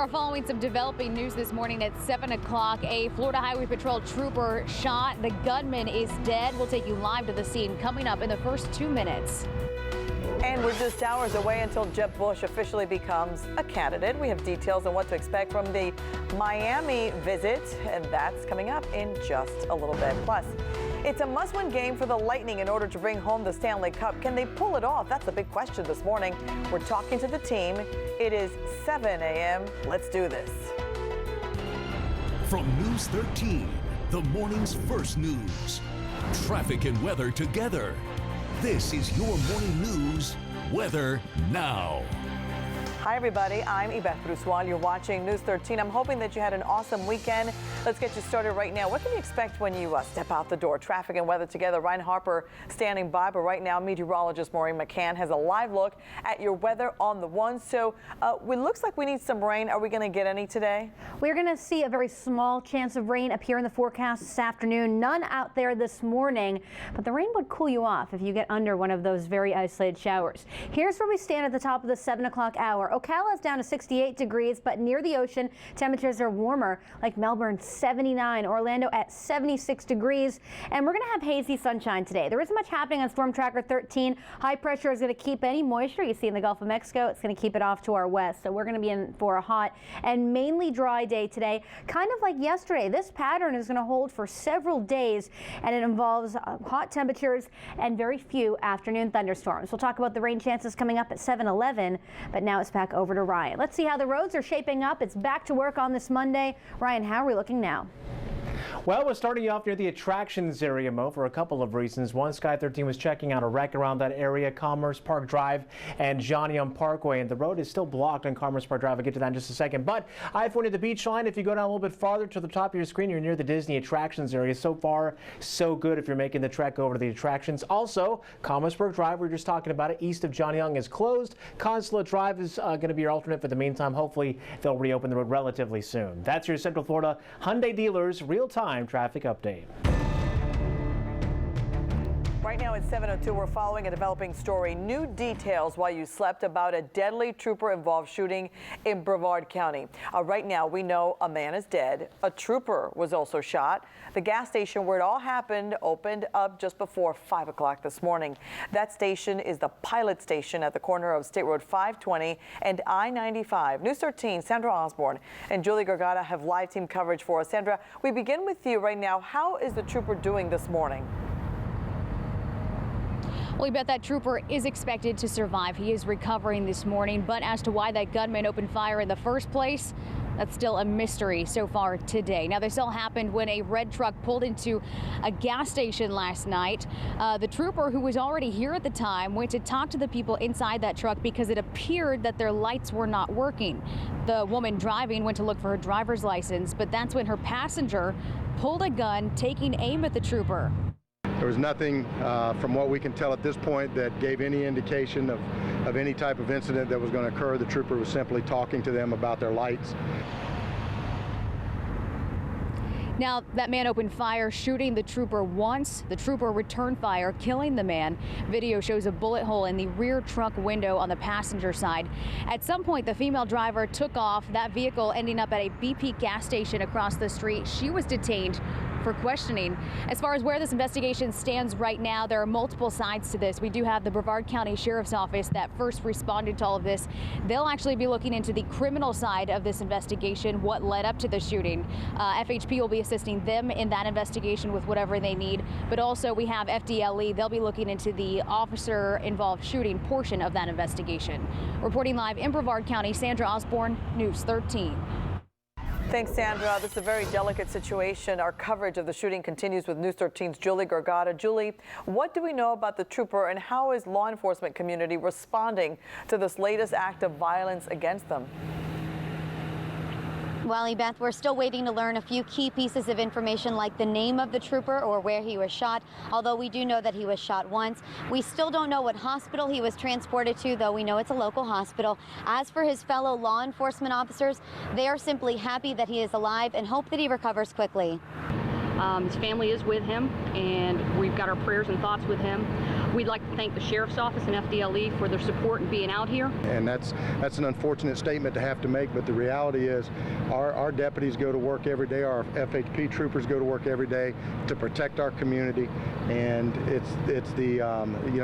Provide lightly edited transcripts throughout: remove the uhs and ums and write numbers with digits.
are following some developing news this morning at 7 o'clock. A Florida Highway Patrol trooper shot. The gunman is dead. We'll take you live to the scene coming up in the first 2 minutes. And we're just hours away until Jeb Bush officially becomes a candidate. We have details on what to expect from the Miami visit, and that's coming up in just a little bit. Plus, it's a must-win game for the Lightning in order to bring home the Stanley Cup. Can they pull it off? That's the big question this morning. We're talking to the team. It is 7 a.m. Let's do this. From News 13, the morning's first news. Traffic and weather together. This is your morning news weather now. Hi, everybody. I'm Yvette Brusoil. You're watching News 13. I'm hoping that you had an awesome weekend. Let's get you started right now. What can you expect when you step out the door? Traffic and weather together. Ryan Harper standing by, but right now, meteorologist Maureen McCann has a live look at your weather on the one. So it looks like we need some rain. Are we going to get any today? We're going to see a very small chance of rain appear in the forecast this afternoon. None out there this morning, but the rain would cool you off if you get under one of those very isolated showers. Here's where we stand at the top of the 7 o'clock hour. Ocala is down to 68 degrees, but near the ocean, temperatures are warmer, like Melbourne 79, Orlando at 76 degrees, and we're going to have hazy sunshine today. There isn't much happening on Storm Tracker 13. High pressure is going to keep any moisture you see in the Gulf of Mexico. It's going to keep it off to our west, so we're going to be in for a hot and mainly dry day today, kind of like yesterday. This pattern is going to hold for several days, and it involves hot temperatures and very few afternoon thunderstorms. We'll talk about the rain chances coming up at 7:11, but now it's back over to Ryan. Let's see how the roads are shaping up. It's back to work on this Monday. Ryan, how are we looking now? Well, we're starting you off near the attractions area, Mo, for a couple of reasons. One, Sky 13 was checking out a wreck around that area, Commerce Park Drive and Johnny Young Parkway, and the road is still blocked on Commerce Park Drive. I'll get to that in just a second. But I-40 the beach line, if you go down a little bit farther to the top of your screen, you're near the Disney attractions area. So far, so good if you're making the trek over to the attractions. Also, Commerce Park Drive, we were just talking about it, east of Johnny Young is closed. Consulate Drive is going to be your alternate for the meantime. Hopefully, they'll reopen the road relatively soon. That's your Central Florida Hyundai dealers real-time traffic update. Right now at 7:02, we're following a developing story. New details while you slept about a deadly trooper-involved shooting in Brevard County. Right now, we know a man is dead. A trooper was also shot. The gas station where it all happened opened up just before 5 o'clock this morning. That station is the Pilot Station at the corner of State Road 520 and I-95. News 13, Sandra Osborne and Julie Gargata have live team coverage for us. Sandra, we begin with you right now. How is the trooper doing this morning? Well, you bet that trooper is expected to survive. He is recovering this morning, but as to why that gunman opened fire in the first place, that's still a mystery so far today. Now, this all happened when a red truck pulled into a gas station last night. The trooper, who was already here at the time, went to talk to the people inside that truck because it appeared that their lights were not working. The woman driving went to look for her driver's license, but that's when her passenger pulled a gun, taking aim at the trooper. There was nothing from what we can tell at this point that gave any indication of any type of incident that was going to occur. The trooper was simply talking to them about their lights. Now, that man opened fire, shooting the trooper once. The trooper returned fire, killing the man. Video shows a bullet hole in the rear truck window on the passenger side. At some point, the female driver took off. That vehicle ending up at a BP gas station across the street. She was detained for questioning. As far as where this investigation stands right now, there are multiple sides to this. We do have the Brevard County Sheriff's Office that first responded to all of this. They'll actually be looking into the criminal side of this investigation, what led up to the shooting. FHP will be assisting them in that investigation with whatever they need. But also we have FDLE. They'll be looking into the officer-involved shooting portion of that investigation. Reporting live in Brevard County, Sandra Osborne, News 13. Thanks, Sandra. This is a very delicate situation. Our coverage of the shooting continues with News 13's Julie Gargata. Julie, what do we know about the trooper and how is law enforcement community responding to this latest act of violence against them? Well, Beth, we're still waiting to learn a few key pieces of information like the name of the trooper or where he was shot, although we do know that he was shot once. We still don't know what hospital he was transported to, though we know it's a local hospital. As for his fellow law enforcement officers, they are simply happy that he is alive and hope that he recovers quickly. His family is with him, and we've got our prayers and thoughts with him. We'd like to thank the Sheriff's Office and FDLE for their support and being out here. And that's an unfortunate statement to have to make, but the reality is our deputies go to work every day, our FHP troopers go to work every day to protect our community, and it's the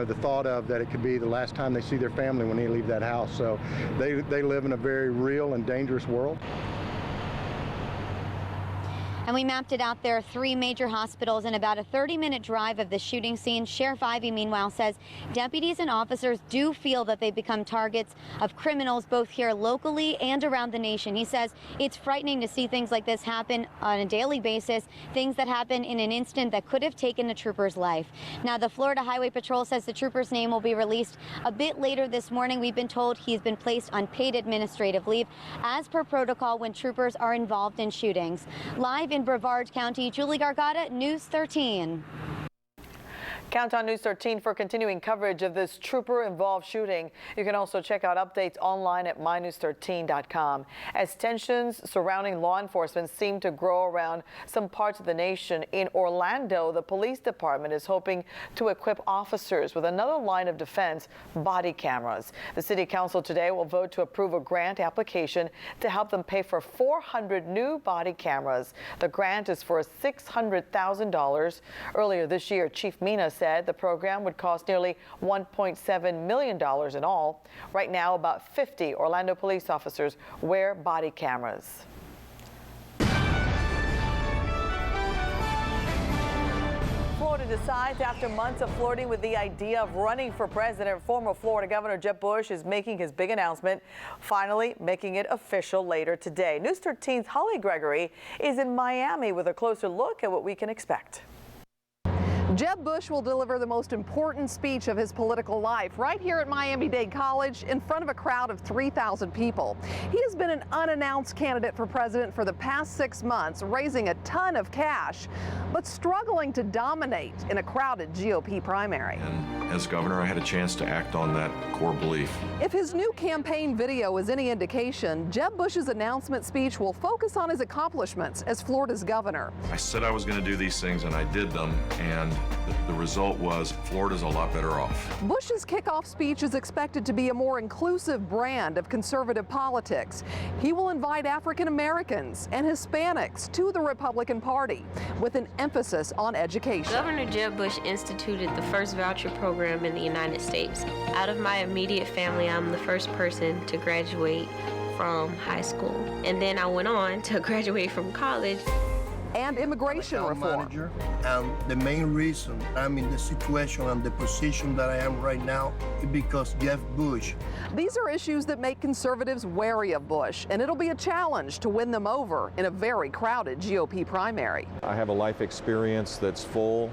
the thought of that it could be the last time they see their family when they leave that house. So they live in a very real and dangerous world. And we mapped it out. There are 3 major hospitals and about a 30-minute drive of the shooting scene. Sheriff Ivey, meanwhile, says deputies and officers do feel that they become targets of criminals both here locally and around the nation. He says it's frightening to see things like this happen on a daily basis, things that happen in an instant that could have taken a trooper's life. Now, the Florida Highway Patrol says the trooper's name will be released a bit later this morning. We've been told he's been placed on paid administrative leave as per protocol when troopers are involved in shootings. Live in Brevard County, Julie Gargata, News 13. Count on News 13 for continuing coverage of this trooper-involved shooting. You can also check out updates online at mynews13.com. As tensions surrounding law enforcement seem to grow around some parts of the nation, in Orlando, the police department is hoping to equip officers with another line of defense, body cameras. The city council today will vote to approve a grant application to help them pay for 400 new body cameras. The grant is for $600,000. Earlier this year, Chief Mina said the program would cost nearly $1.7 million in all. Right now, about 50 Orlando police officers wear body cameras. Florida decides after months of flirting with the idea of running for president, former Florida Governor Jeb Bush is making his big announcement, finally making it official later today. News 13's Holly Gregory is in Miami with a closer look at what we can expect. Jeb Bush will deliver the most important speech of his political life right here at Miami-Dade College in front of a crowd of 3,000 people. He has been an unannounced candidate for president for the past 6 months, raising a ton of cash, but struggling to dominate in a crowded GOP primary. And as governor, I had a chance to act on that core belief. If his new campaign video is any indication, Jeb Bush's announcement speech will focus on his accomplishments as Florida's governor. I said I was going to do these things, and I did them, and the result was Florida's a lot better off. Bush's kickoff speech is expected to be a more inclusive brand of conservative politics. He will invite African Americans and Hispanics to the Republican Party with an emphasis on education. Governor Jeb Bush instituted the first voucher program in the United States. Out of my immediate family, I'm the first person to graduate from high school. And then I went on to graduate from college. And immigration reform. Manager, and the main reason I'm in the situation and the position that I am right now is because Jeb Bush. These are issues that make conservatives wary of Bush, and it'll be a challenge to win them over in a very crowded GOP primary. I have a life experience that's full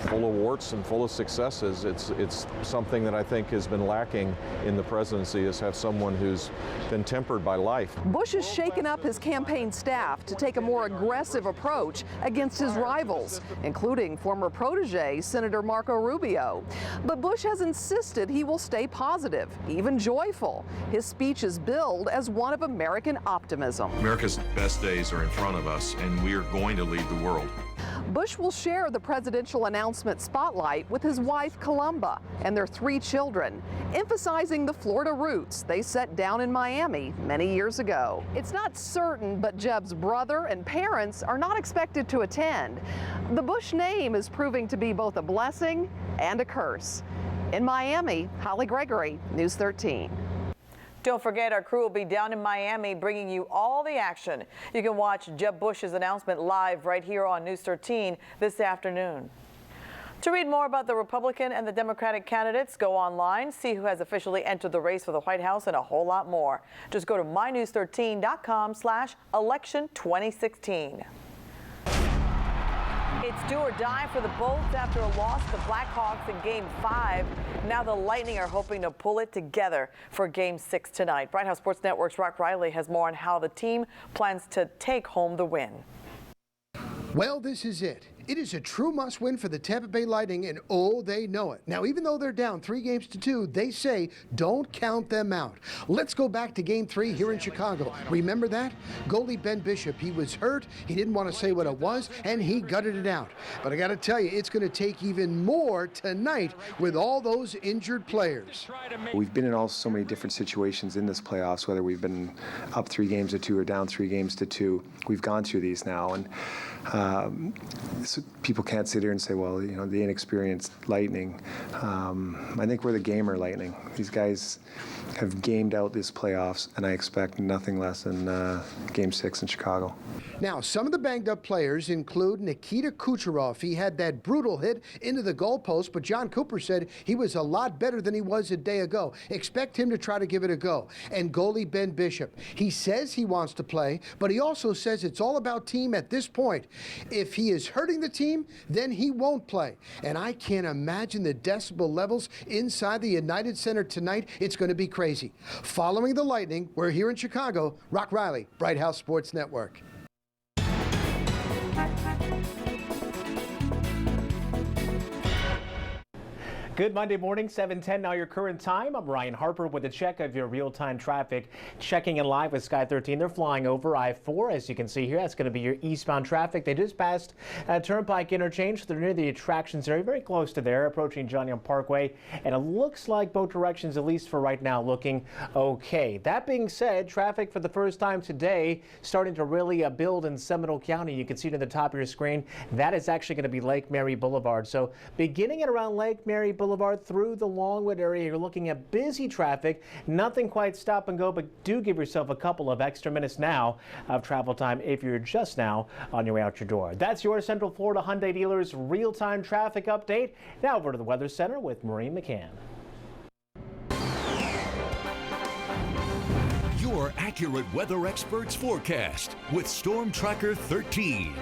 of warts and full of successes. It's something that I think has been lacking in the presidency, is have someone who's been tempered by life. Bush has shaken up his campaign staff to take a more aggressive approach against his rivals, including former protege Senator Marco Rubio. But Bush has insisted he will stay positive, even joyful. His speech is billed as one of American optimism. America's best days are in front of us, and we are going to lead the world. Bush will share the presidential announcement spotlight with his wife, Columba, and their 3 children, emphasizing the Florida roots they set down in Miami many years ago. It's not certain, but Jeb's brother and parents are not expected to attend. The Bush name is proving to be both a blessing and a curse. In Miami, Holly Gregory, News 13. Don't forget, our crew will be down in Miami bringing you all the action. You can watch Jeb Bush's announcement live right here on News 13 this afternoon. To read more about the Republican and the Democratic candidates, go online, see who has officially entered the race for the White House, and a whole lot more. Just go to mynews13.com/election 2016. It's do or die for the Bolts after a loss to the Blackhawks in Game 5. Now the Lightning are hoping to pull it together for Game 6 tonight. Bright House Sports Network's Rock Riley has more on how the team plans to take home the win. Well, this is it. It is a true must-win for the Tampa Bay Lightning, and oh, they know it. Now, even though they're down 3-2, they say don't count them out. Let's go back to Game 3 here in Chicago. Remember that? Goalie Ben Bishop, he was hurt. He didn't want to say what it was, and he gutted it out. But I got to tell you, it's going to take even more tonight with all those injured players. We've been in so many different situations in this playoffs, whether we've been up 3-2 or down 3-2. We've gone through these now, and so people can't sit here and say, well, you know, the inexperienced Lightning. I think we're the gamer Lightning. These guys have gamed out this playoffs, and I expect nothing less than Game 6 in Chicago. Now, some of the banged-up players include Nikita Kucherov. He had that brutal hit into the goalpost, but John Cooper said he was a lot better than he was a day ago. Expect him to try to give it a go. And goalie Ben Bishop, he says he wants to play, but he also says it's all about team at this point. If he is hurting the team, then he won't play. And I can't imagine the decibel levels inside the United Center tonight. It's going to be crazy. Following the Lightning, we're here in Chicago. Rock Riley, Bright House Sports Network. Good Monday morning, 7:10 now your current time. I'm Ryan Harper with a check of your real-time traffic. Checking in live with Sky 13. They're flying over I-4, as you can see here. That's going to be your eastbound traffic. They just passed Turnpike Interchange. They're near the attractions area, very close to there, approaching Johnny Parkway. And it looks like both directions, at least for right now, looking okay. That being said, traffic for the first time today starting to really build in Seminole County. You can see it at the top of your screen. That is actually going to be Lake Mary Boulevard. So beginning at around Lake Mary Boulevard through the Longwood area, you're looking at busy traffic. Nothing quite stop and go, but do give yourself a couple of extra minutes now of travel time if you're just now on your way out your door. That's your Central Florida Hyundai dealers real-time traffic update. Now over to the Weather Center with Maureen McCann. Your accurate weather experts forecast with Storm Tracker 13.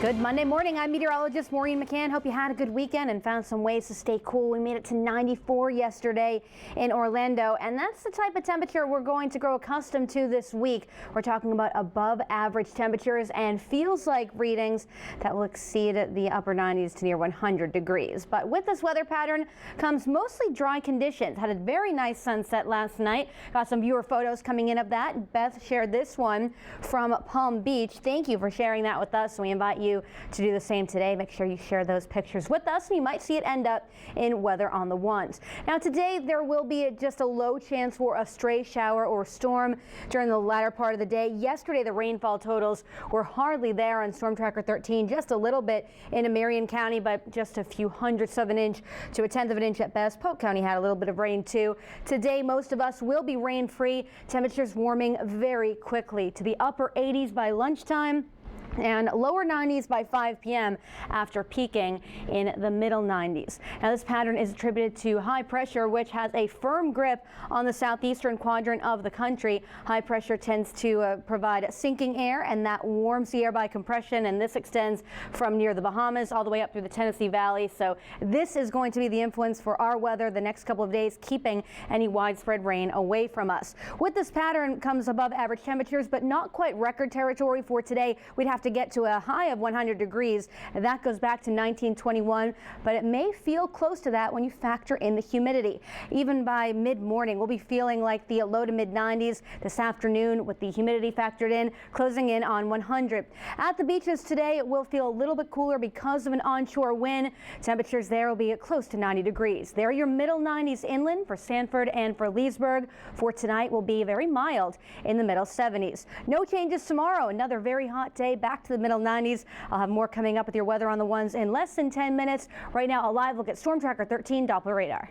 Good Monday morning. I'm meteorologist Maureen McCann. Hope you had a good weekend and found some ways to stay cool. We made it to 94 yesterday in Orlando, and that's the type of temperature we're going to grow accustomed to this week. We're talking about above average temperatures and feels like readings that will exceed the upper 90s to near 100 degrees. But with this weather pattern comes mostly dry conditions. Had a very nice sunset last night. Got some viewer photos coming in of that. Beth shared this one from Palm Beach. Thank you for sharing that with us. We invite you to do the same today. Make sure you share those pictures with us, and you might see it end up in Weather on the Ones. Now today there will be just a low chance for a stray shower or storm during the latter part of the day. Yesterday the rainfall totals were hardly there on Storm Tracker 13, just a little bit in Marion County, but just a few hundredths of an inch to a tenth of an inch at best. Polk County had a little bit of rain too. Today most of us will be rain free. Temperatures warming very quickly to the upper 80s by lunchtime and lower 90s by 5 p.m. after peaking in the middle 90s. Now this pattern is attributed to high pressure, which has a firm grip on the southeastern quadrant of the country. High pressure tends to provide sinking air, and that warms the air by compression, and this extends from near the Bahamas all the way up through the Tennessee Valley. So this is going to be the influence for our weather the next couple of days, keeping any widespread rain away from us. With this pattern comes above average temperatures, but not quite record territory for today. We'd have to get to a high of 100 degrees. That goes back to 1921, but it may feel close to that when you factor in the humidity. Even by mid-morning, we'll be feeling like the low to mid-90s this afternoon with the humidity factored in, closing in on 100. At the beaches today, it will feel a little bit cooler because of an onshore wind. Temperatures there will be close to 90 degrees. There are your middle 90s inland for Sanford and for Leesburg. For tonight will be very mild in the middle 70s. No changes tomorrow. Another very hot day, back to the middle 90s. I'll have more coming up with your Weather on the Ones in less than 10 minutes. Right now, a live look at Storm Tracker 13 Doppler radar.